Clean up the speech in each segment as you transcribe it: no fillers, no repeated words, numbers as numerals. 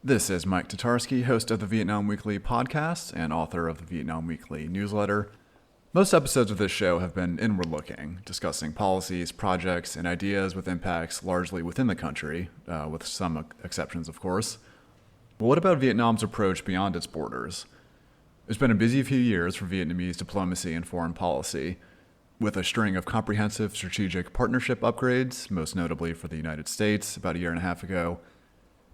This is Mike Tatarski, host of the Vietnam Weekly podcast and author of the Vietnam Weekly newsletter. Most episodes of this show have been inward looking, discussing policies, projects, and ideas with impacts largely within the country, with some exceptions, of course. But what about Vietnam's approach beyond its borders? It's been a busy few years for Vietnamese diplomacy and foreign policy, with a string of comprehensive strategic partnership upgrades, most notably for the United States about a year and a half ago,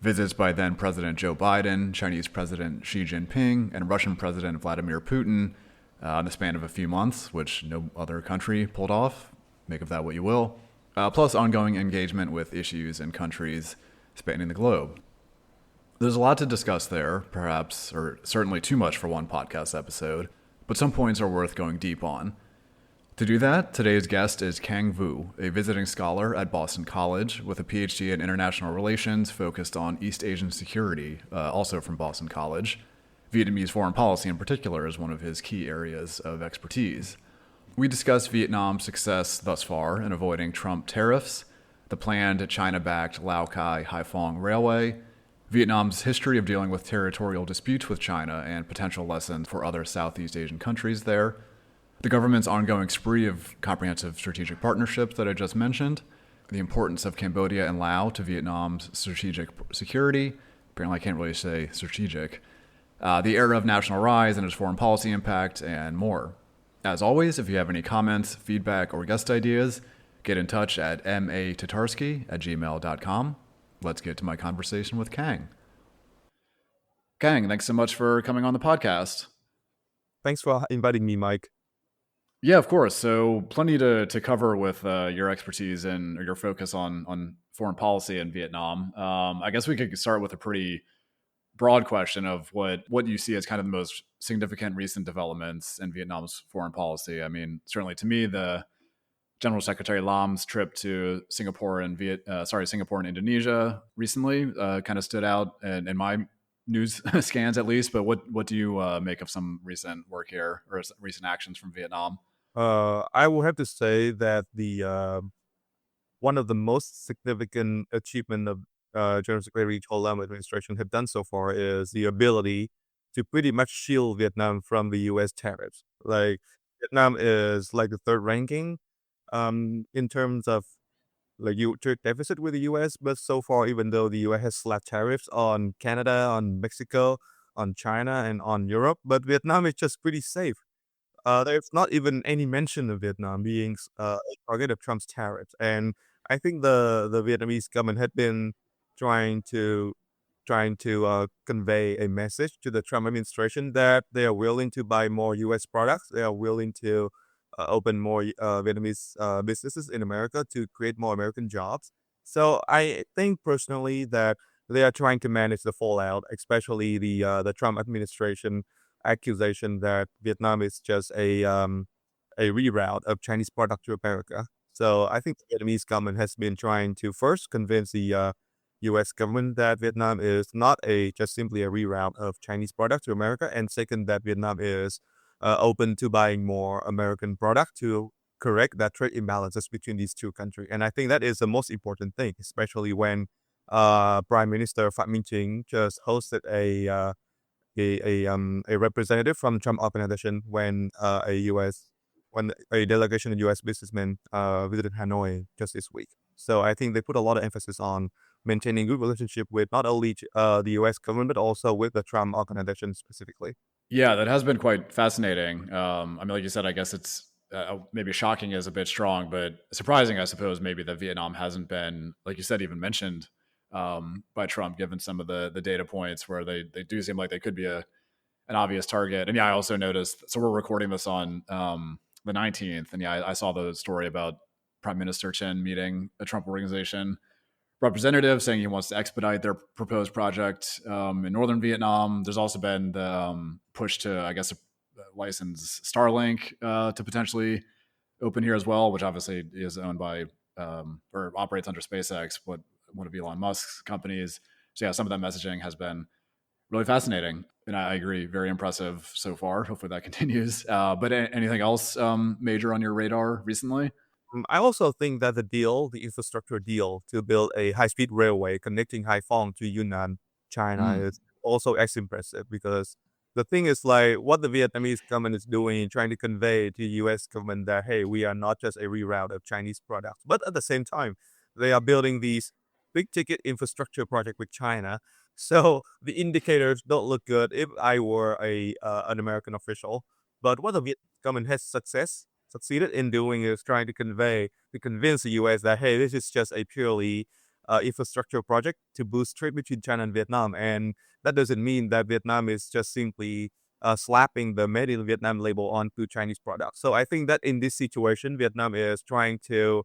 visits by then President Joe Biden, Chinese President Xi Jinping, and Russian President Vladimir Putin in the span of a few months, which no other country pulled off. Make of that what you will. Plus ongoing engagement with issues and countries spanning the globe. There's a lot to discuss there, perhaps, or certainly too much for one podcast episode, but some points are worth going deep on. To do that, today's guest is Khang, a visiting scholar at Boston College with a PhD in international relations focused on East Asian security, also from Boston College. Vietnamese foreign policy in particular is one of his key areas of expertise. We discuss Vietnam's success thus far in avoiding Trump tariffs, the planned China-backed Lao Cai-Hai Phong railway, Vietnam's history of dealing with territorial disputes with China and potential lessons for other Southeast Asian countries there, the government's ongoing spree of comprehensive strategic partnerships that I just mentioned, the importance of Cambodia and Laos to Vietnam's strategic security, apparently I can't really say strategic, the era of national rise and its foreign policy impact, and more. As always, if you have any comments, feedback, or guest ideas, get in touch at matatarski@gmail.com. Let's get to my conversation with Khang. Khang, thanks so much for coming on the podcast. Thanks for inviting me, Mike. Yeah, of course. So plenty to cover with your expertise and or your focus on foreign policy in Vietnam. I guess we could start with a pretty broad question of what you see as kind of the most significant recent developments in Vietnam's foreign policy. I mean, certainly to me, the General Secretary Lam's trip to Singapore and Singapore and Indonesia recently kind of stood out in my news scans at least. But what do you make of some recent work here or recent actions from Vietnam? I will have to say that the one of the most significant achievement of General Secretary Cho Lam administration have done so far is the ability to pretty much shield Vietnam from the U.S. tariffs. Like Vietnam is like the third ranking in terms of like trade deficit with the U.S. But so far, even though the U.S. has slapped tariffs on Canada, on Mexico, on China, and on Europe, but Vietnam is just pretty safe. There's not even any mention of Vietnam being a target of Trump's tariffs, and I think the Vietnamese government had been trying to convey a message to the Trump administration that they are willing to buy more U.S. products. They are willing to open more Vietnamese businesses in America to create more American jobs. So I think personally that they are trying to manage the fallout, especially the Trump administration accusation that Vietnam is just a reroute of Chinese product to America. So I think the Vietnamese government has been trying to first convince the U.S. government that Vietnam is not just simply a reroute of Chinese product to America, and second that Vietnam is open to buying more American product to correct that trade imbalances between these two countries. And I think that is the most important thing, especially when Prime Minister Phạm Minh Chính just hosted a representative from Trump organization when a delegation of U.S. businessmen visited Hanoi just this week. So I think they put a lot of emphasis on maintaining good relationship with not only the U.S. government but also with the Trump organization specifically. Yeah, that has been quite fascinating. I mean, like you said, I guess it's maybe shocking is a bit strong, but surprising, I suppose, maybe that Vietnam hasn't been, like you said, even mentioned by Trump, given some of the data points where they do seem like they could be an obvious target. And yeah, I also noticed, so we're recording this on the 19th, and yeah, I saw the story about Prime Minister Chen meeting a Trump organization representative saying he wants to expedite their proposed project in northern Vietnam. There's also been the push to, I guess, license Starlink to potentially open here as well, which obviously is owned by or operates under SpaceX, one of Elon Musk's companies. So yeah, some of that messaging has been really fascinating, and I agree, very impressive so far. Hopefully that continues. But anything else major on your radar recently? I also think that the infrastructure deal to build a high-speed railway connecting Haiphong to Yunnan, China Mm. is also as impressive because the thing is like what the Vietnamese government is doing, trying to convey to U.S. government that hey, we are not just a reroute of Chinese products, but at the same time, they are building these big ticket infrastructure project with China. So the indicators don't look good if I were a an American official. But what the Vietnamese government has succeeded in doing is trying to convince the U.S. that hey, this is just a purely infrastructure project to boost trade between China and Vietnam, and that doesn't mean that Vietnam is just simply slapping the Made in Vietnam label onto Chinese products. So I think that in this situation, Vietnam is trying to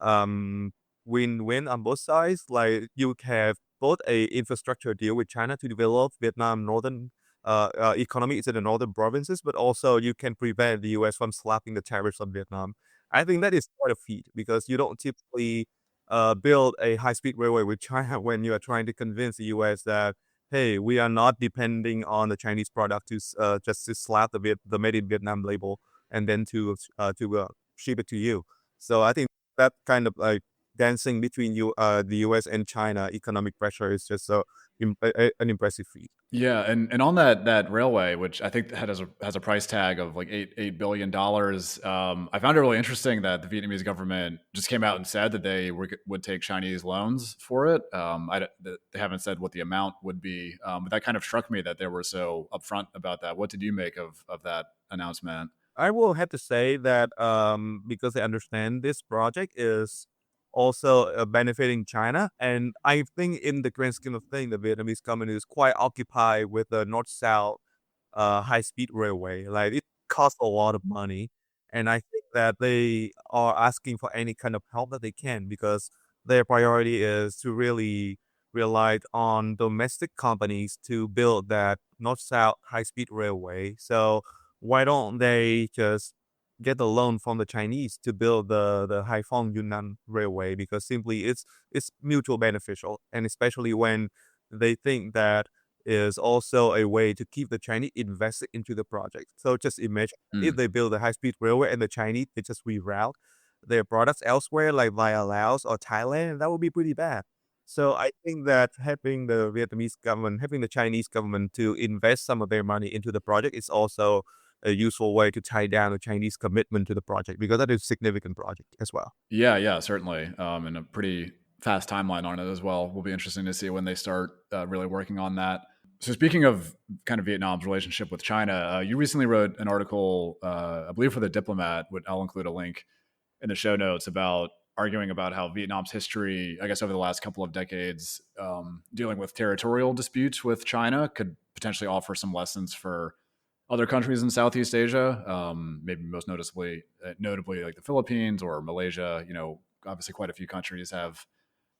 um, win-win on both sides. Like you have both a infrastructure deal with China to develop Vietnam northern economy is in the northern provinces, but also you can prevent the U.S. from slapping the tariffs on Vietnam. I think that is quite a feat because you don't typically build a high-speed railway with China when you are trying to convince the U.S. that hey, we are not depending on the Chinese product to just to slap the Made in Vietnam label and then to ship it to you. So I think that kind of like dancing between the U.S. and China economic pressure is just an impressive feat. Yeah, and on that railway, which I think has a price tag of like $8 billion. I found it really interesting that the Vietnamese government just came out and said that would take Chinese loans for it. They haven't said what the amount would be, but that kind of struck me that they were so upfront about that. What did you make of that announcement? I will have to say that because I understand this project is also benefiting China, and I think in the grand scheme of things, the Vietnamese government is quite occupied with the north-south high-speed railway. Like it costs a lot of money, and I think that they are asking for any kind of help that they can because their priority is to really rely on domestic companies to build that north-south high-speed railway. So why don't they just get a loan from the Chinese to build the Haiphong Yunnan Railway? Because simply it's mutual beneficial, and especially when they think that is also a way to keep the Chinese invested into the project. So just imagine if Mm. they build a high-speed railway and the Chinese they just reroute their products elsewhere, like via Laos or Thailand, that would be pretty bad. So I think that having the Vietnamese government, having the Chinese government to invest some of their money into the project is also a useful way to tie down the Chinese commitment to the project because that is a significant project as well. Yeah, yeah, certainly, and a pretty fast timeline on it as well. Will be interesting to see when they start really working on that. So, speaking of kind of Vietnam's relationship with China, you recently wrote an article, I believe, for the Diplomat. I'll include a link in the show notes about arguing about how Vietnam's history, I guess, over the last couple of decades, dealing with territorial disputes with China, could potentially offer some lessons for other countries in Southeast Asia, maybe most notably like the Philippines or Malaysia. Obviously, quite a few countries have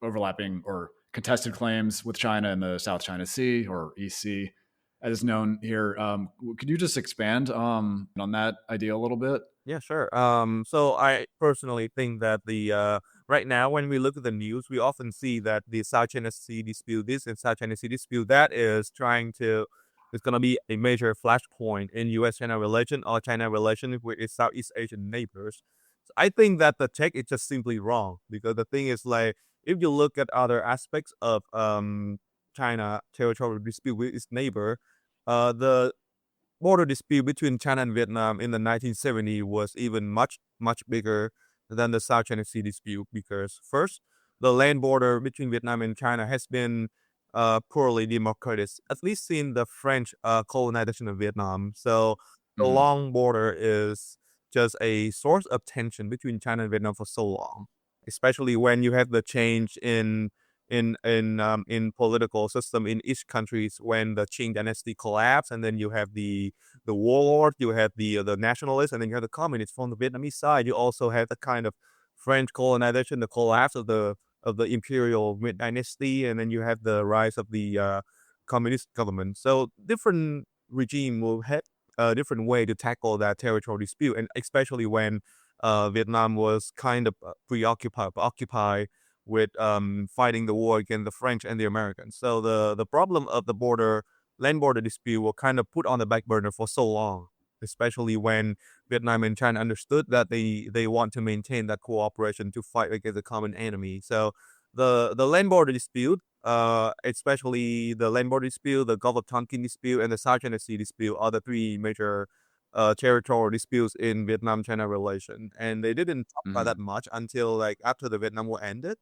overlapping or contested claims with China in the South China Sea or East Sea, as it's known here. Could you just expand on that idea a little bit? Yeah, sure. So I personally think that the right now when we look at the news, we often see that the South China Sea dispute, this and South China Sea dispute, that is going to be a major flashpoint in U.S.-China relation or China relation with its Southeast Asian neighbors. So I think that the check is just simply wrong because the thing is like if you look at other aspects of China territorial dispute with its neighbor, the border dispute between China and Vietnam in the 1970s was even much bigger than the South China Sea dispute because first, the land border between Vietnam and China has been poorly demarcated, at least in the French colonization of Vietnam. So the Mm-hmm. long border is just a source of tension between China and Vietnam for so long, especially when you have the change in political system in each countries when the Qing dynasty collapsed, and then you have the warlord, you have the nationalists, and then you have the communists from the Vietnamese side. You also have the kind of French colonization, the collapse of the imperial Mid dynasty, and then you have the rise of the communist government. So different regime will have a different way to tackle that territorial dispute, and especially when Vietnam was kind of occupied with fighting the war against the French and the Americans. So the problem of the land border dispute were kind of put on the back burner for so long, especially when Vietnam and China understood that they want to maintain that cooperation to fight against a common enemy. So the land border dispute especially the land border dispute, the Gulf of Tonkin dispute, and the South China Sea dispute are the three major territorial disputes in Vietnam-China relation. And they didn't talk about Mhm. that much until like after the Vietnam War ended.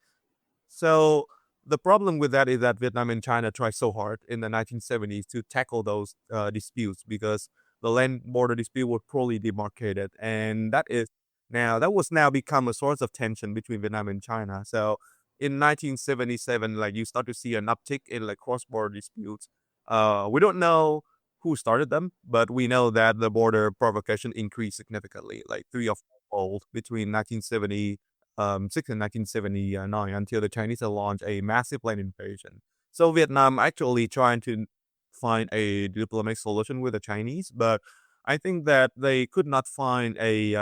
So the problem with that is that Vietnam and China tried so hard in the 1970s to tackle those disputes because the land border dispute was poorly demarcated, and that was now become a source of tension between Vietnam and China. So in 1977, like you start to see an uptick in like cross-border disputes. We don't know who started them, but we know that the border provocation increased significantly, like three or four-fold between 1970 6 in 1979 until the Chinese had launched a massive land invasion. So Vietnam actually trying to find a diplomatic solution with the Chinese, but I think that they could not find a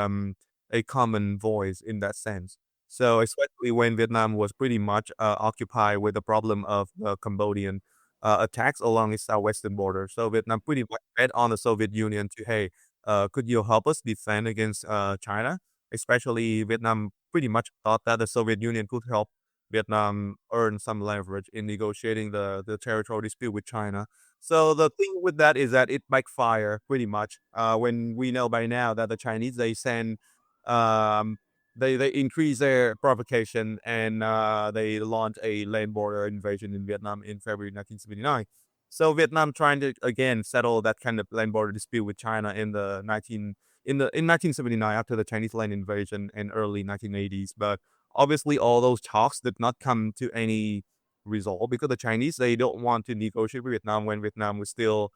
common voice in that sense. So especially when Vietnam was pretty much occupied with the problem of Cambodian attacks along its southwestern border. So Vietnam pretty much bet on the Soviet Union to, hey, could you help us defend against China? Especially Vietnam pretty much thought that the Soviet Union could help Vietnam earn some leverage in negotiating the territorial dispute with China. So the thing with that is that it backfire pretty much. When we know by now that the Chinese um, they increase their provocation and they launch a land border invasion in Vietnam in February 1979. So Vietnam trying to again settle that kind of land border dispute with China in 1979 after the Chinese land invasion in early 1980s. But obviously, all those talks did not come to any result because the Chinese they don't want to negotiate with Vietnam when Vietnam was still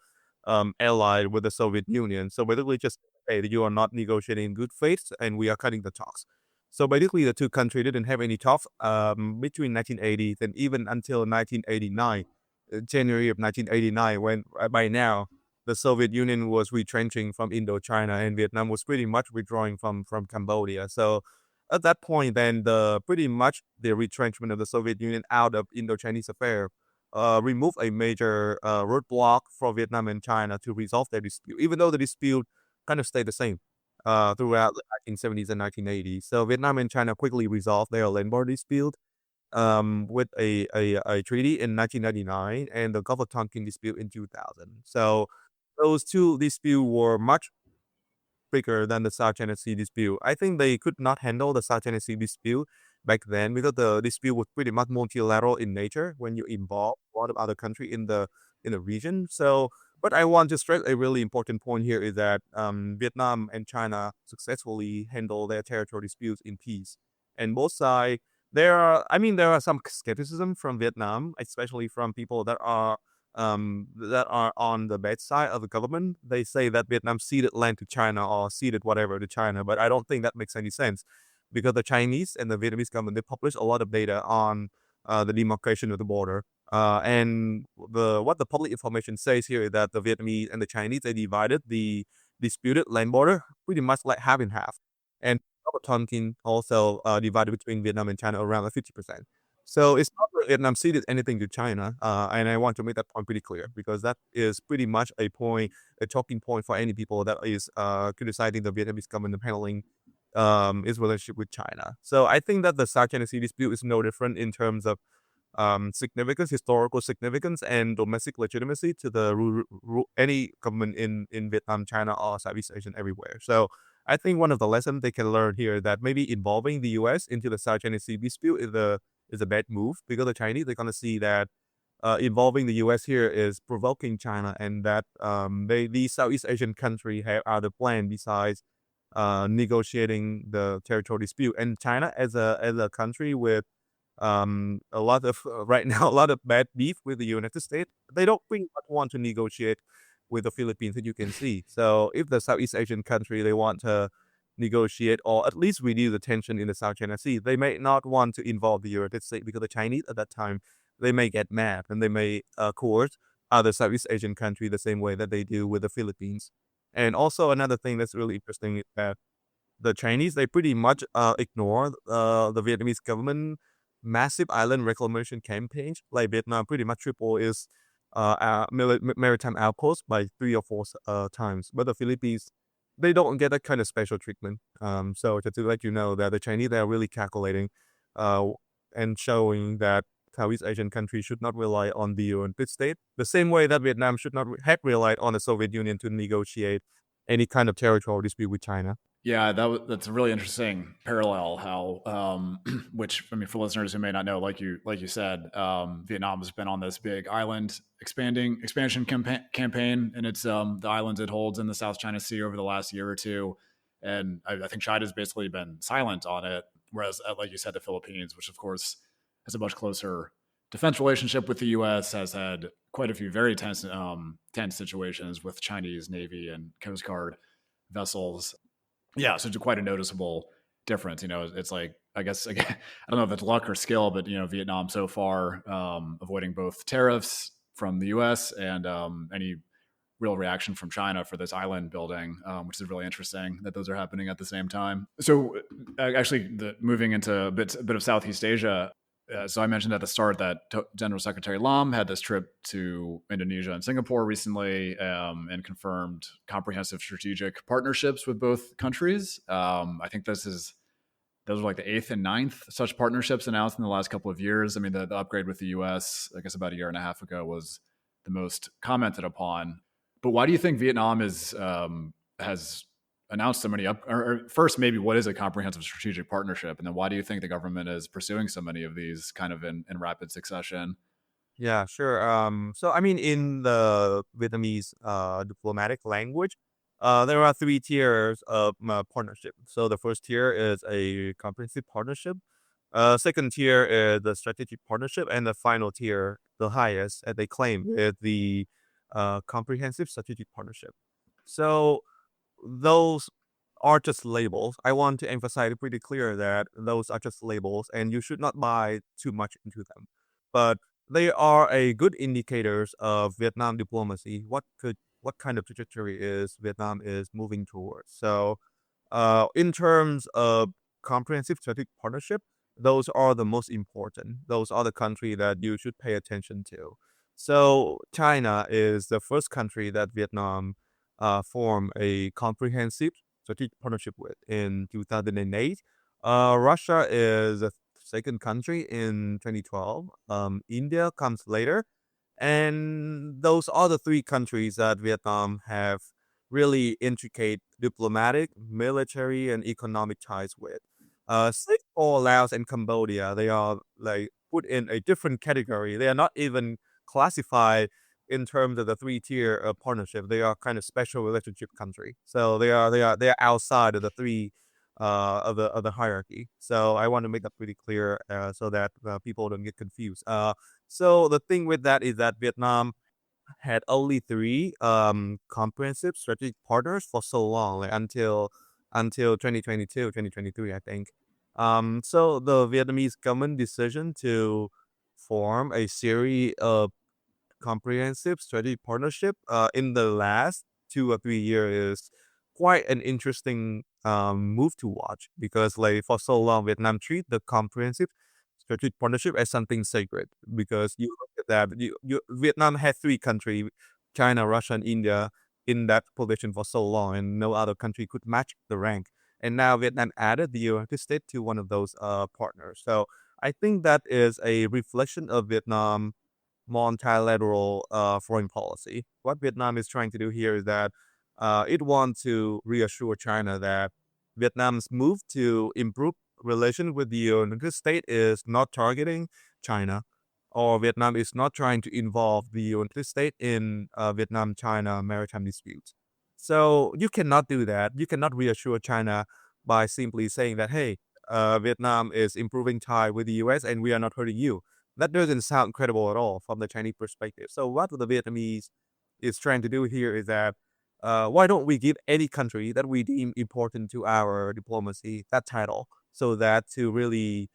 allied with the Soviet Union. So basically, just hey, you are not negotiating in good faith, and we are cutting the talks. So basically, the two countries didn't have any talks between 1980s and even until 1989, January of 1989, when by now the Soviet Union was retrenching from Indochina and Vietnam was pretty much withdrawing from Cambodia. So at that point, then pretty much the retrenchment of the Soviet Union out of Indo-Chinese affair removed a major roadblock for Vietnam and China to resolve their dispute, even though the dispute kind of stayed the same throughout the 1970s and 1980s. So Vietnam and China quickly resolved their land border dispute with a treaty in 1999 and the Gulf of Tonkin dispute in 2000. So those two disputes were much bigger than the South China Sea dispute. I think they could not handle the South China Sea dispute back then because the dispute was pretty much multilateral in nature when you involve a lot of other countries in the region. So, but I want to stress a really important point here is that Vietnam and China successfully handle their territorial disputes in peace, and both sides. There are some skepticism from Vietnam, especially from people that are on the bad side of the government. They say that Vietnam ceded land to China or ceded whatever to China, but I don't think that makes any sense because the Chinese and the Vietnamese government they publish a lot of data on the demarcation of the border. And what the public information says here is that the Vietnamese and the Chinese they divided the disputed land border pretty much like half and half, and Tonkin also divided between Vietnam and China around like 50%. So it's not that Vietnam ceded anything to China, and I want to make that point pretty clear because that is pretty much a talking point for any people that is criticizing the Vietnamese government handling its relationship with China. So I think that the South China Sea dispute is no different in terms of significance, historical significance, and domestic legitimacy to any government in Vietnam, China, or Southeast Asia, everywhere. So I think one of the lessons they can learn here is that maybe involving the U.S. into the South China Sea dispute is a bad move because the Chinese they're gonna see that involving the U.S. here is provoking China, and that these Southeast Asian countries have other plan besides negotiating the territorial dispute. And China as a country with a lot of right now a lot of bad beef with the United States. They don't pretty much want to negotiate with the Philippines, that you can see. So if the Southeast Asian country they want to negotiate or at least reduce the tension in the South China Sea, they may not want to involve the United States because the Chinese at that time they may get mad and they may coerce other Southeast Asian country the same way that they do with the Philippines. And also another thing that's really interesting is that the Chinese they pretty much ignore the Vietnamese government massive island reclamation campaigns. Like Vietnam pretty much triple its maritime outpost by 3 or 4 times, but the Philippines they don't get that kind of special treatment. So just to let you know that the Chinese they are really calculating, uh, and showing that Southeast Asian countries should not rely on the United States, the same way that Vietnam should not have relied on the Soviet Union to negotiate any kind of territorial dispute with China. Yeah, that's a really interesting parallel. How, which I mean, for listeners who may not know, like you said, Vietnam has been on this big island expansion campaign, and it's the islands it holds in the South China Sea over the last year or two, and I think China's basically been silent on it. Whereas, like you said, the Philippines, which of course has a much closer defense relationship with the U.S., has had quite a few very tense situations with Chinese Navy and Coast Guard vessels. Yeah, so it's quite a noticeable difference. It's like, I guess, again, I don't know if it's luck or skill, but Vietnam so far, avoiding both tariffs from the U.S. and any real reaction from China for this island building, which is really interesting that those are happening at the same time. So, actually, moving into a bit of Southeast Asia. So I mentioned at the start that General Secretary Lam had this trip to Indonesia and Singapore recently, and confirmed comprehensive strategic partnerships with both countries. I think those are like the eighth and ninth such partnerships announced in the last couple of years. I mean, the upgrade with the U.S., I guess about a year and a half ago, was the most commented upon. But why do you think Vietnam has announced so many or first, maybe what is a comprehensive strategic partnership, and then why do you think the government is pursuing so many of these kind of in rapid succession? Yeah, sure. So I mean, in the Vietnamese diplomatic language, there are three tiers of partnership. So the first tier is a comprehensive partnership. Second tier is the strategic partnership, and the final tier, the highest, as they claim, is the comprehensive strategic partnership. So those are just labels. I want to emphasize pretty clear that those are just labels, and you should not buy too much into them. But they are a good indicators of Vietnam diplomacy. What kind of trajectory is Vietnam is moving towards? So, in terms of comprehensive strategic partnership, those are the most important. Those are the country that you should pay attention to. So China is the first country that Vietnam form a comprehensive strategic partnership with in 2008. Russia is the second country in 2012. India comes later. And those are the three countries that Vietnam have really intricate diplomatic, military, and economic ties with. Singapore, Laos, and Cambodia, they are like put in a different category. They are not even classified in terms of the three-tier partnership. They are kind of special relationship country. So they are outside of the three of the hierarchy. So I want to make that pretty clear so that people don't get confused. So the thing with that is that Vietnam had only three comprehensive strategic partners for so long, like until 2022, 2023, I think. So the Vietnamese government decision to form a series of comprehensive strategic partnership in the last 2 or 3 years is quite an interesting move to watch, because like for so long Vietnam treat the comprehensive strategic partnership as something sacred, because you look at that, Vietnam had three countries, China, Russia, and India, in that position for so long, and no other country could match the rank. And now Vietnam added the United States to one of those partners. So I think that is a reflection of Vietnam multilateral foreign policy. What Vietnam is trying to do here is that it wants to reassure China that Vietnam's move to improve relations with the United States is not targeting China, or Vietnam is not trying to involve the United States in Vietnam-China maritime disputes. So you cannot do that. You cannot reassure China by simply saying that, hey, Vietnam is improving tie with the US and we are not hurting you. That doesn't sound credible at all from the Chinese perspective. So what the Vietnamese is trying to do here is that why don't we give any country that we deem important to our diplomacy that title, so that to really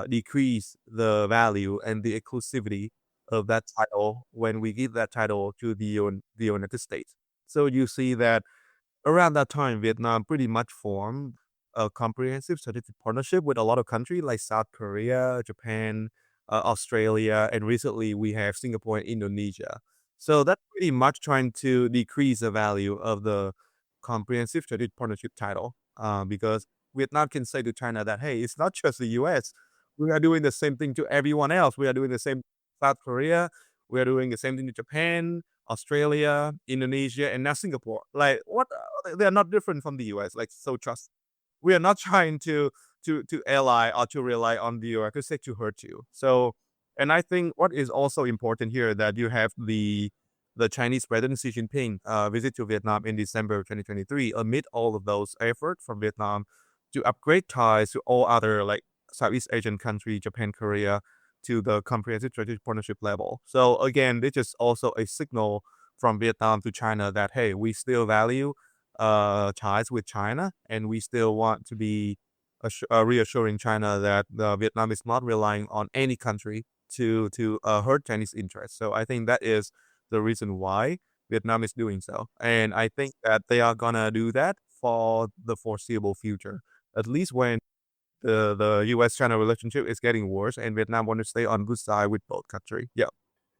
decrease the value and the exclusivity of that title when we give that title to the United States. So you see that around that time, Vietnam pretty much formed a comprehensive strategic partnership with a lot of countries like South Korea, Japan, Australia, and recently we have Singapore and Indonesia. So that's pretty much trying to decrease the value of the comprehensive strategic partnership title, because Vietnam can say to China that, hey, it's not just the US We are doing the same thing to everyone else. We are doing the same South Korea. We are doing the same thing to Japan, Australia, Indonesia, and now Singapore. Like what? They are not different from the US. Like so, trust. We are not trying to ally or to rely on the US to say to hurt you. So, and I think what is also important here that you have the Chinese President Xi Jinping visit to Vietnam in December 2023. Amid all of those efforts from Vietnam to upgrade ties to all other like Southeast Asian country, Japan, Korea, to the comprehensive strategic partnership level. So again, this is also a signal from Vietnam to China that hey, we still value ties with China, and we still want to be reassuring China that Vietnam is not relying on any country to hurt Chinese interests. So I think that is the reason why Vietnam is doing so, and I think that they are gonna do that for the foreseeable future, at least when the U.S.-China relationship is getting worse, and Vietnam want to stay on good side with both country. Yeah.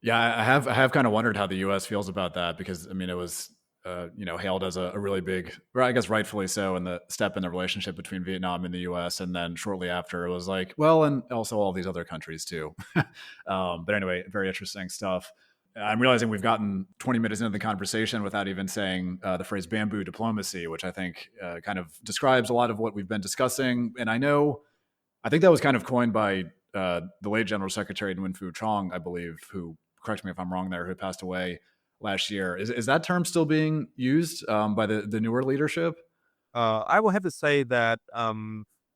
Yeah, I have kind of wondered how the U.S. feels about that because I mean it was hailed as a really big, or I guess rightfully so, in the step in the relationship between Vietnam and the U.S. And then shortly after it was like, well, and also all these other countries too. But anyway, very interesting stuff. I'm realizing we've gotten 20 minutes into the conversation without even saying the phrase bamboo diplomacy, which I think kind of describes a lot of what we've been discussing. And I think that was kind of coined by the late General Secretary Nguyen Phu Trong, I believe, who, correct me if I'm wrong there, who passed away last year. Is that term still being used by the newer leadership? I will have to say that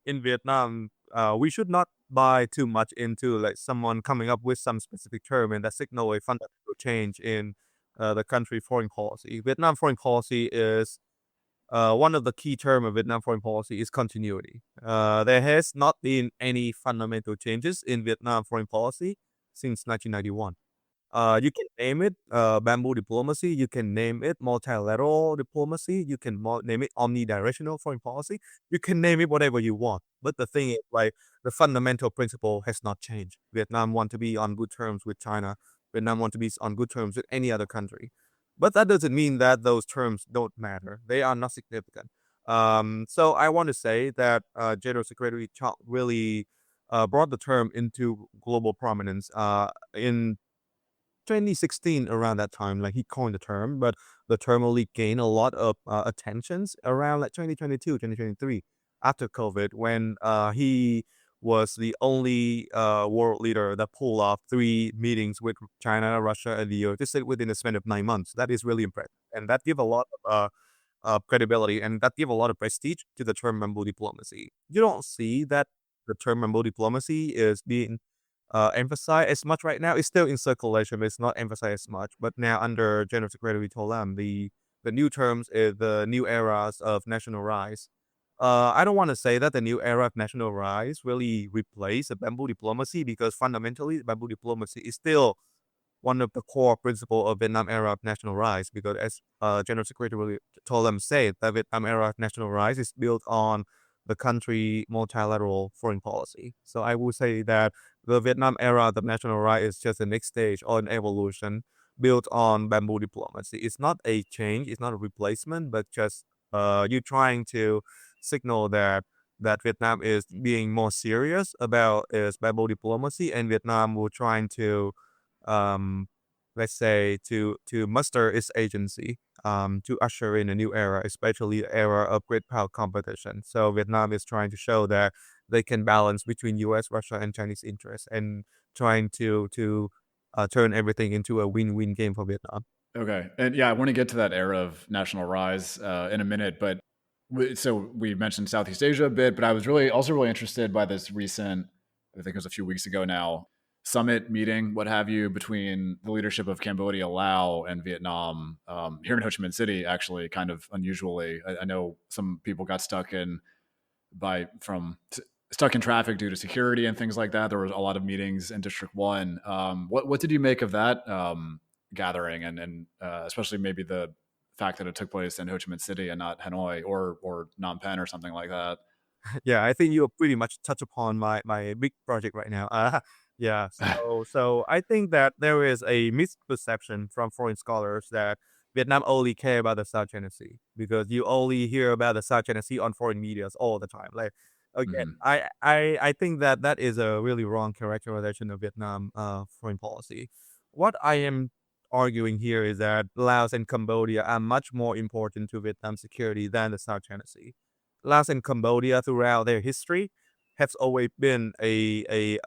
in Vietnam, we should not buy too much into like someone coming up with some specific term and that signal a fundamental change in the country foreign policy. Vietnam foreign policy is one of the key term of Vietnam foreign policy is continuity. There has not been any fundamental changes in Vietnam foreign policy since 1991. You can name it bamboo diplomacy. You can name it multilateral diplomacy. You can name it omnidirectional foreign policy. You can name it whatever you want. But the thing is, like the fundamental principle has not changed. Vietnam want to be on good terms with China. Vietnam want to be on good terms with any other country. But that doesn't mean that those terms don't matter. They are not significant. So I want to say that General Secretary Chong really brought the term into global prominence in 2016 around that time, like he coined the term, but the term only gained a lot of attentions around like 2022, 2023 after COVID when he was the only world leader that pulled off 3 meetings with China, Russia, and the US just within a span of 9 months. That is really impressive. And that give a lot of credibility and that give a lot of prestige to the term bamboo diplomacy. You don't see that the term bamboo diplomacy is being emphasized as much right now. It's still in circulation, but it's not emphasized as much. But now under General Secretary Tolam, the new terms is the new eras of national rise. I don't want to say that the new era of national rise really replaced the bamboo diplomacy because fundamentally bamboo diplomacy is still one of the core principles of Vietnam era of national rise because as General Secretary Tolam said, the Vietnam era of national rise is built on the country multilateral foreign policy. So I would say that the Vietnam era of national rise is just the next stage or an evolution built on bamboo diplomacy. It's not a change, it's not a replacement, but just you trying to signal that Vietnam is being more serious about its bamboo diplomacy, and Vietnam will trying to um, let's say to muster its agency to usher in a new era, especially era of great power competition. So Vietnam is trying to show that they can balance between U.S., Russia, and Chinese interests, and trying to turn everything into a win-win game for Vietnam. Okay. And yeah, I want to get to that era of national rise in a minute, but so we mentioned Southeast Asia a bit, but I was really interested by this recent, I think it was a few weeks ago now, summit meeting, what have you, between the leadership of Cambodia, Laos, and Vietnam here in Ho Chi Minh City, actually, kind of unusually. I know some people got stuck in traffic due to security and things like that. There was a lot of meetings in District 1. What did you make of that gathering, and especially maybe the fact that it took place in Ho Chi Minh City and not Hanoi or Phnom Penh or something like that? Yeah, I think you pretty much touch upon my big project right now. Yeah, so I think that there is a misperception from foreign scholars that Vietnam only care about the South China Sea because you only hear about the South China Sea on foreign medias all the time. Like Again, Hmm. I think that that is a really wrong characterization of Vietnam foreign policy. What I am arguing here is that Laos and Cambodia are much more important to Vietnam's security than the South China Sea. Laos and Cambodia, throughout their history, has always been a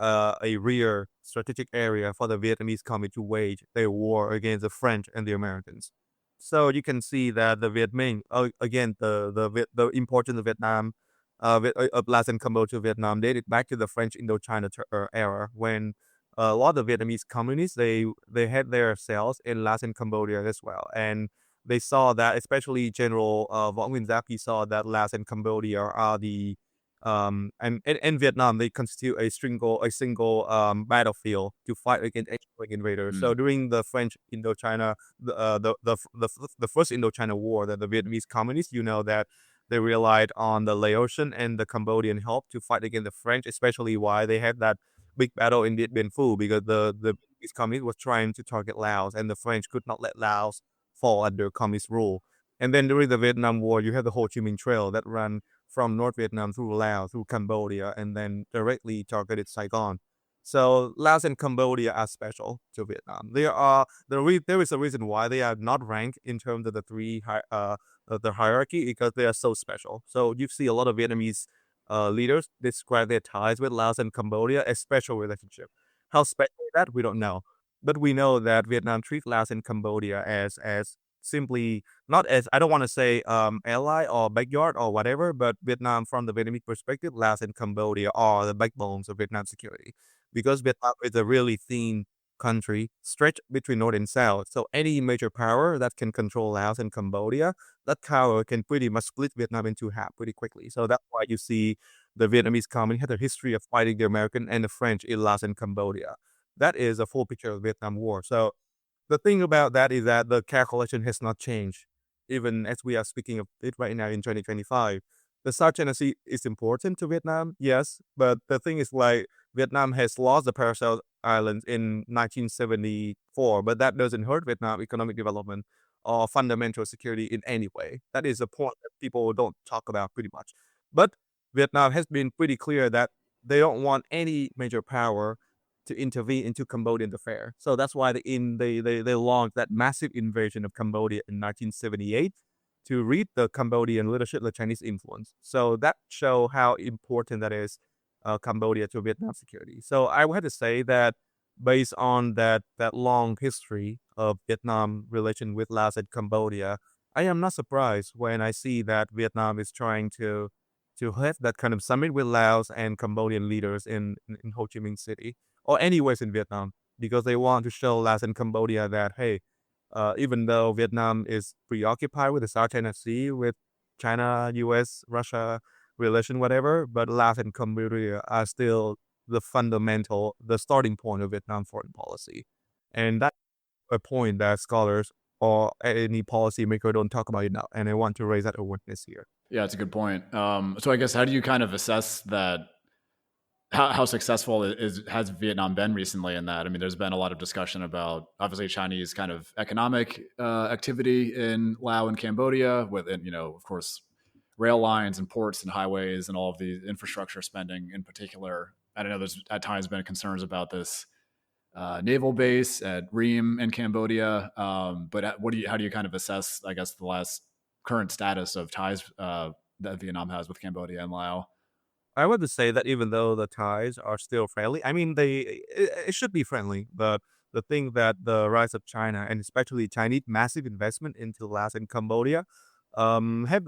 real strategic area for the Vietnamese army to wage their war against the French and the Americans. So you can see that the Viet Minh, again, the importance of Vietnam of Laos and Cambodia, Vietnam dated back to the French Indochina era when a lot of Vietnamese communists they had their cells in Laos and Cambodia as well, and they saw that, especially General Võ Nguyên Giáp, he saw that Laos and Cambodia are the and in Vietnam they constitute a single battlefield to fight against any invaders. So Mm. during the French Indochina, the first Indochina War, that the Vietnamese communists, you know that they relied on the Laotian and the Cambodian help to fight against the French, especially why they had that big battle in Điện Biên Phủ because the Vietnamese communists was trying to target Laos, and the French could not let Laos fall under communist rule. And then during the Vietnam War, you have the Ho Chi Minh Trail that ran from North Vietnam through Laos, through Cambodia, and then directly targeted Saigon. So Laos and Cambodia are special to Vietnam. There is a reason why they are not ranked in terms of the hierarchy because they are so special. So you see a lot of Vietnamese leaders describe their ties with Laos and Cambodia as special relationship. How special is that? We don't know. But we know that Vietnam treats Laos and Cambodia as simply not as, I don't want to say ally or backyard or whatever, but Vietnam, from the Vietnamese perspective, Laos and Cambodia are the backbones of Vietnam security because Vietnam is a really thin country stretched between north and south. So any major power that can control Laos and Cambodia, that power can pretty much split Vietnam into half pretty quickly. So that's why you see the Vietnamese community had a history of fighting the American and the French in Laos and Cambodia. That is a full picture of the Vietnam War. So the thing about that is that the calculation has not changed, even as we are speaking of it right now in 2025. The South China Sea is important to Vietnam, yes, but the thing is like Vietnam has lost the Paracel Islands in 1974, but that doesn't hurt Vietnam economic development or fundamental security in any way. That is a point that people don't talk about pretty much. But Vietnam has been pretty clear that they don't want any major power to intervene into Cambodian affairs. So that's why they launched that massive invasion of Cambodia in 1978 to rid the Cambodian leadership of Chinese influence. So that show how important that is, Cambodia to Vietnam security. So I would have to say that based on that long history of Vietnam relation with Laos and Cambodia, I am not surprised when I see that Vietnam is trying to have that kind of summit with Laos and Cambodian leaders in Ho Chi Minh City or anywhere in Vietnam because they want to show Laos and Cambodia that, hey, even though Vietnam is preoccupied with the South China Sea, with China, US, Russia relation, whatever, but Laos and Cambodia are still the starting point of Vietnam foreign policy. And that's a point that scholars or any policymaker don't talk about enough. And I want to raise that awareness here. Yeah, it's a good point. So I guess how do you kind of assess that? How successful has Vietnam been recently in that? I mean, there's been a lot of discussion about obviously Chinese kind of economic activity in Laos and Cambodia, with of course, rail lines and ports and highways and all of the infrastructure spending in particular. I don't know. There's at times been concerns about this naval base at Ream in Cambodia. But how do you kind of assess, I guess, the last current status of ties that Vietnam has with Cambodia and Laos? I would say that even though the ties are still friendly, I mean, it should be friendly, but the thing that the rise of China and especially Chinese massive investment into Laos and Cambodia, have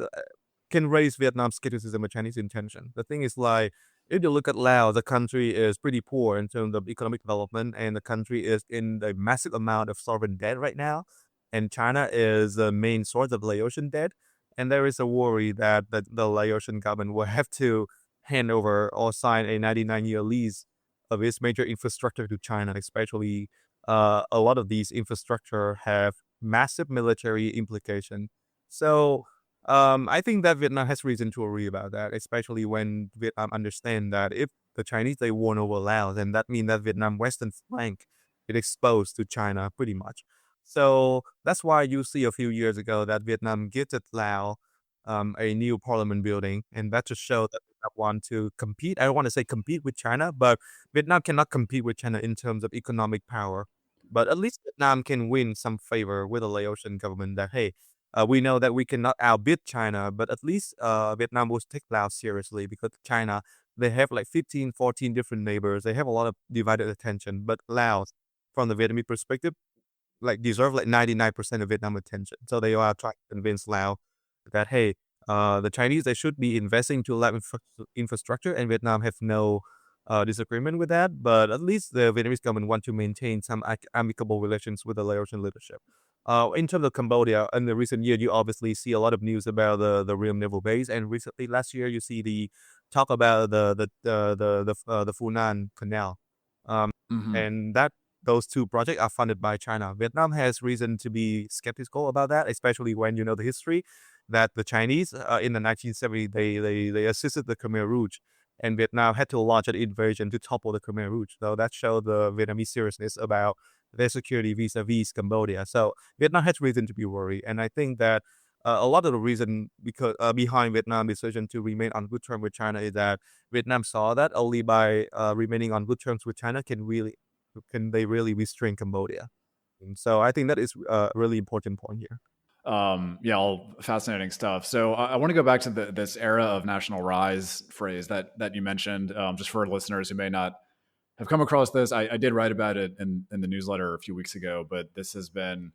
can raise Vietnam's skepticism of Chinese intention. The thing is like, if you look at Laos, the country is pretty poor in terms of economic development, and the country is in a massive amount of sovereign debt right now, and China is the main source of Laotian debt, and there is a worry that the Laotian government will have to hand over or sign a 99-year lease of its major infrastructure to China, especially a lot of these infrastructure have massive military implication. So I think that Vietnam has reason to worry about that, especially when Vietnam understand that if the Chinese they won over Laos, then that means that Vietnam western flank is exposed to China pretty much. So that's why you see a few years ago that Vietnam gifted Laos a new parliament building, and that just showed that want to compete. I don't want to say compete with China, but Vietnam cannot compete with China in terms of economic power. But at least Vietnam can win some favor with the Laotian government that, hey, we know that we cannot outbid China, but at least Vietnam will take Laos seriously because China, they have like 15, 14 different neighbors. They have a lot of divided attention. But Laos, from the Vietnamese perspective, like deserve like 99% of Vietnam attention. So they are trying to convince Laos that, hey, the Chinese, they should be investing to lab infrastructure, and Vietnam have no disagreement with that. But at least the Vietnamese government want to maintain some amicable relations with the Laotian leadership. In terms of Cambodia, in the recent year, you obviously see a lot of news about the real naval base, and recently last year you see the talk about the Funan Canal, um, Hmm. and that those two projects are funded by China. Vietnam has reason to be skeptical about that, especially when you know the history that the Chinese in the 1970s they assisted the Khmer Rouge, and Vietnam had to launch an invasion to topple the Khmer Rouge. So that showed the Vietnamese seriousness about their security vis-a-vis Cambodia. So Vietnam has reason to be worried, and I think that a lot of the reason because behind Vietnam's decision to remain on good terms with China is that Vietnam saw that only by remaining on good terms with China can they really restrain Cambodia. And so I think that is a really important point here. Yeah, all fascinating stuff. So I want to go back to this era of national rise phrase that you mentioned, just for listeners who may not have come across this. I did write about it in the newsletter a few weeks ago, but this has been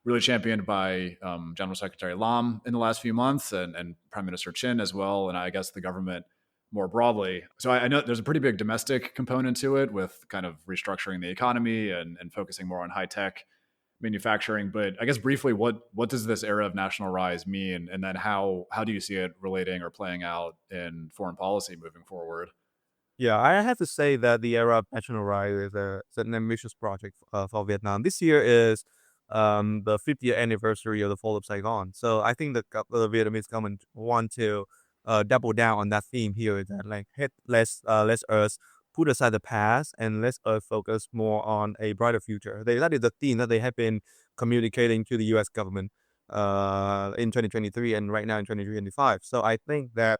really championed by General Secretary Lam in the last few months, and Prime Minister Chin as well, and I guess the government more broadly. So I know there's a pretty big domestic component to it, with kind of restructuring the economy and focusing more on high tech manufacturing. But I guess briefly, what does this era of national rise mean, and then how do you see it relating or playing out in foreign policy moving forward? Yeah, I have to say that the era of national rise is an ambitious project for Vietnam. This year is the 50th anniversary of the fall of Saigon. So I think the Vietnamese government want to double down on that theme here. Is that like, hey, let's us put aside the past and let's us focus more on a brighter future. That is the theme that they have been communicating to the U.S. government in 2023 and right now in 2025. So I think that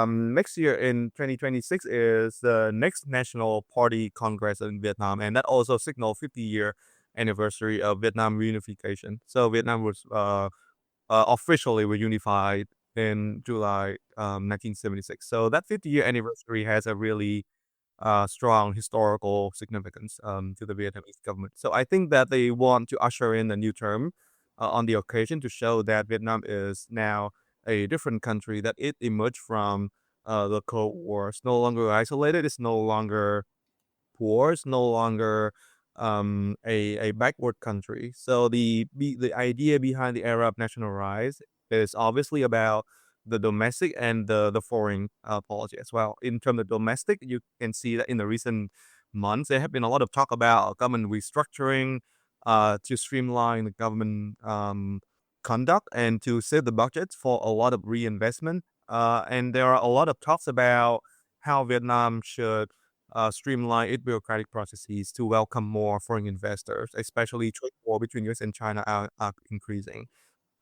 next year in 2026 is the next National Party Congress in Vietnam, and that also signal 50-year anniversary of Vietnam reunification. So Vietnam was officially reunified in July 1976. So that 50-year anniversary has a really strong historical significance to the Vietnamese government. So I think that they want to usher in a new term on the occasion to show that Vietnam is now a different country, that it emerged from the Cold War. It's no longer isolated. It's no longer poor. It's no longer a backward country. So the idea behind the era of national rise is obviously about the domestic and the foreign policy as well. In terms of domestic, you can see that in the recent months, there have been a lot of talk about government restructuring to streamline the government conduct and to save the budget for a lot of reinvestment. And there are a lot of talks about how Vietnam should streamline its bureaucratic processes to welcome more foreign investors, especially trade war between US and China are increasing.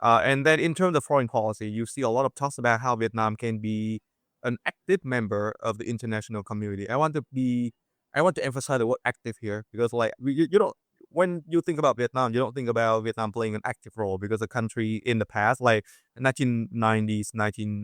And then in terms of foreign policy, you see a lot of talks about how Vietnam can be an active member of the international community. I want to emphasize the word active here because like you don't when you think about Vietnam, you don't think about Vietnam playing an active role because the country in the past, like 1990s,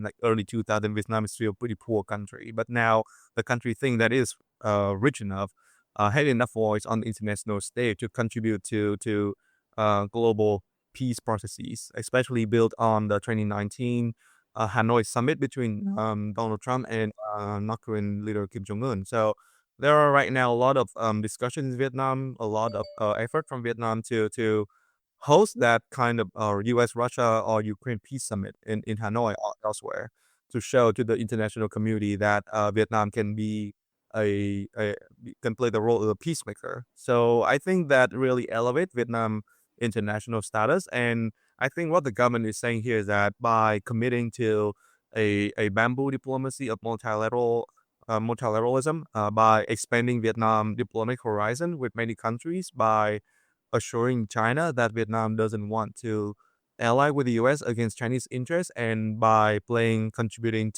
like early 2000, Vietnam is still a pretty poor country. But now the country think that is rich enough, had enough voice on the international stage to contribute to global peace processes, especially built on the 2019 Hanoi summit between Donald Trump and North Korean leader Kim Jong Un. So there are right now a lot of discussions in Vietnam, a lot of effort from Vietnam to host that kind of U.S., Russia, or Ukraine peace summit in Hanoi or elsewhere to show to the international community that Vietnam can be a can play the role of a peacemaker. So I think that really elevates Vietnam international status. And I think what the government is saying here is that by committing to a bamboo diplomacy of multilateralism, by expanding Vietnam diplomatic horizon with many countries, by assuring China that Vietnam doesn't want to ally with the U.S. against Chinese interests, and by contributing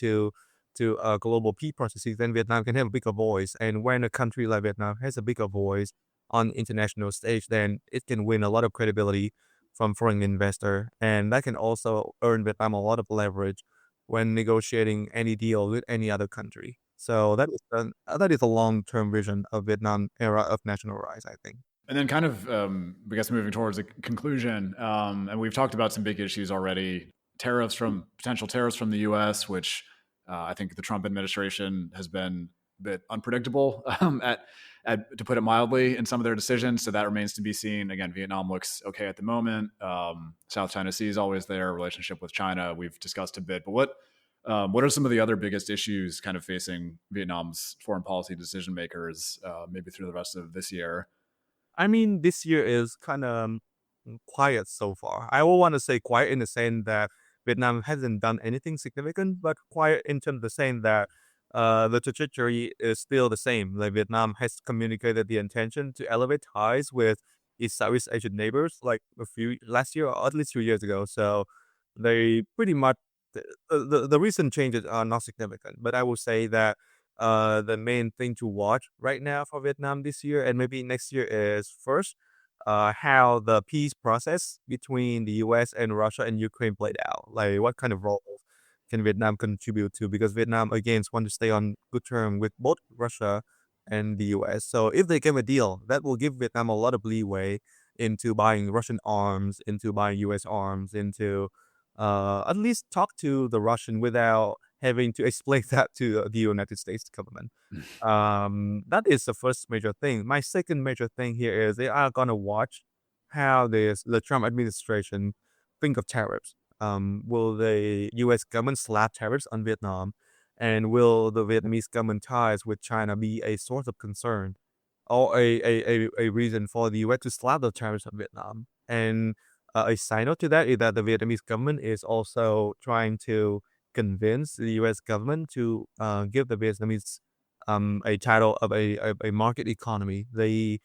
to global peace processes, then Vietnam can have a bigger voice. And when a country like Vietnam has a bigger voice on international stage, then it can win a lot of credibility from foreign investor, and that can also earn Vietnam a lot of leverage when negotiating any deal with any other country. So that is a long-term vision of Vietnam era of national rise, I think. And then kind of, I guess, moving towards a conclusion, and we've talked about some big issues already, potential tariffs from the U.S., which I think the Trump administration has been a bit unpredictable, to put it mildly, in some of their decisions. So that remains to be seen. Again, Vietnam looks okay at the moment. South China Sea is always there. Relationship with China, we've discussed a bit. But what are some of the other biggest issues kind of facing Vietnam's foreign policy decision makers, maybe through the rest of this year? I mean, this year is kind of quiet so far. I will want to say quiet in the sense that Vietnam hasn't done anything significant, but quiet in terms of the saying that the trajectory is still the same. Like Vietnam has communicated the intention to elevate ties with its Southeast Asian neighbors, like last year or at least 2 years ago. So they pretty much the recent changes are not significant, but I will say that the main thing to watch right now for Vietnam this year and maybe next year is first, how the peace process between the U.S. and Russia and Ukraine played out. Like, what kind of role can Vietnam contribute to? Because Vietnam, again, wants to stay on good terms with both Russia and the U.S. So if they get a deal, that will give Vietnam a lot of leeway into buying Russian arms, into buying U.S. arms, into at least talk to the Russian without having to explain that to the United States government. That is the first major thing. My second major thing here is they are gonna watch how the Trump administration think of tariffs. Will the U.S. government slap tariffs on Vietnam, and will the Vietnamese government ties with China be a source of concern or a reason for the U.S. to slap the tariffs on Vietnam? And a side note to that is that the Vietnamese government is also trying to convince the U.S. government to give the Vietnamese a title of a market economy. They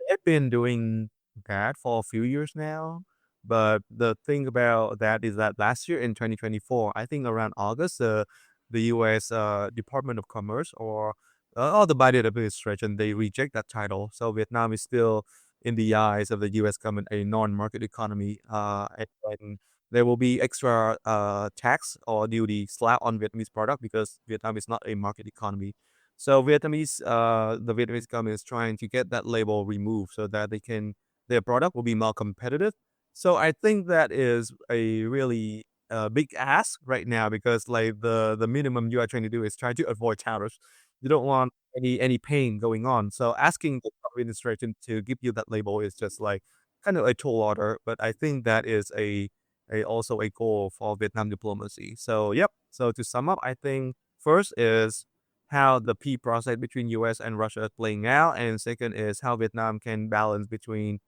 have been doing that for a few years now. But the thing about that is that last year in 2024, I think around August, the U.S. Department of Commerce or the Biden administration, they reject that title. So Vietnam is still, in the eyes of the U.S. government, a non-market economy. And there will be extra tax or duty slap on Vietnamese product because Vietnam is not a market economy. So the Vietnamese government is trying to get that label removed so that their product will be more competitive. So I think that is a really big ask right now because like the minimum you are trying to do is try to avoid tariffs. You don't want any pain going on. So asking the Trump administration to give you that label is just like kind of a tall order. But I think that is also a goal for Vietnam diplomacy. So yep. So to sum up, I think first is how the peace process between U.S. and Russia is playing out, and second is how Vietnam can balance between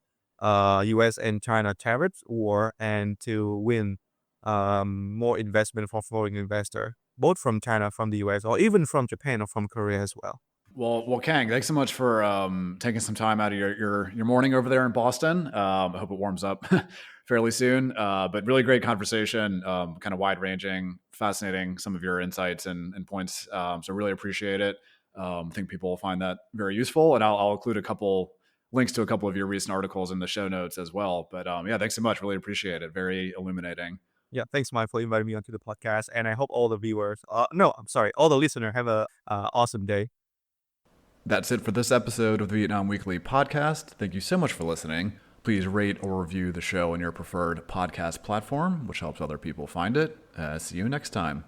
U.S. and China tariffs war and to win more investment for foreign investor, both from China, from the U.S., or even from Japan or from Korea as well. Well, Khang, thanks so much for taking some time out of your morning over there in Boston. I hope it warms up fairly soon. But really great conversation, kind of wide ranging, fascinating, some of your insights and points. So really appreciate it. I think people will find that very useful, and I'll include a couple links to a couple of your recent articles in the show notes as well. But yeah, thanks so much. Really appreciate it. Very illuminating. Yeah, thanks, Mike, for inviting me onto the podcast, and I hope all the viewers, all the listeners have a awesome day. That's it for this episode of the Vietnam Weekly podcast. Thank you so much for listening. Please rate or review the show on your preferred podcast platform, which helps other people find it. See you next time.